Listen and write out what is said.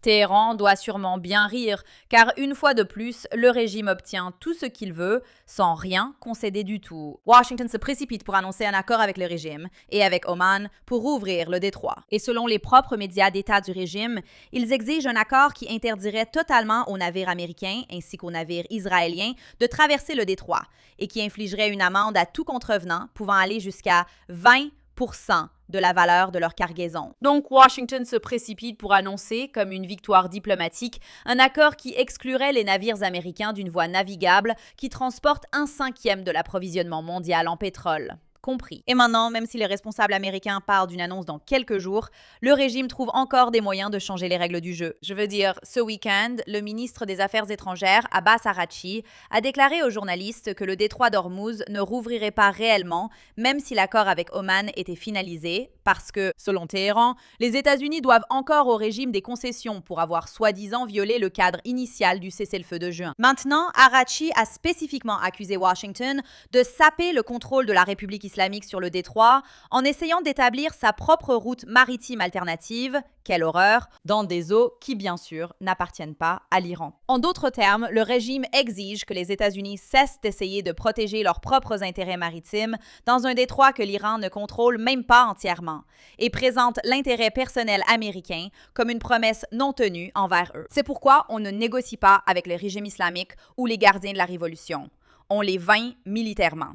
Téhéran doit sûrement bien rire, car une fois de plus, le régime obtient tout ce qu'il veut, sans rien concéder du tout. Washington se précipite pour annoncer un accord avec le régime et avec Oman pour ouvrir le détroit. Et selon les propres médias d'État du régime, ils exigent un accord qui interdirait totalement aux navires américains ainsi qu'aux navires israéliens de traverser le détroit et qui infligerait une amende à tout contrevenant pouvant aller jusqu'à 20% de la valeur de leur cargaison. Donc Washington se précipite pour annoncer, comme une victoire diplomatique, un accord qui exclurait les navires américains d'une voie navigable qui transporte 1/5 de l'approvisionnement mondial en pétrole. Compris. Et maintenant, même si les responsables américains parlent d'une annonce dans quelques jours, le régime trouve encore des moyens de changer les règles du jeu. Je veux dire, ce week-end, le ministre des Affaires étrangères, Abbas Araghchi, a déclaré aux journalistes que le détroit d'Ormuz ne rouvrirait pas réellement, même si l'accord avec Oman était finalisé, parce que, selon Téhéran, les États-Unis doivent encore au régime des concessions pour avoir soi-disant violé le cadre initial du cessez-le-feu de juin. Maintenant, Araghchi a spécifiquement accusé Washington de saper le contrôle de la République islamique sur le détroit en essayant d'établir sa propre route maritime alternative, quelle horreur, dans des eaux qui bien sûr n'appartiennent pas à l'Iran. En d'autres termes, le régime exige que les États-Unis cessent d'essayer de protéger leurs propres intérêts maritimes dans un détroit que l'Iran ne contrôle même pas entièrement et présente l'intérêt personnel américain comme une promesse non tenue envers eux. C'est pourquoi on ne négocie pas avec le régime islamique ou les gardiens de la révolution. On les vainc militairement.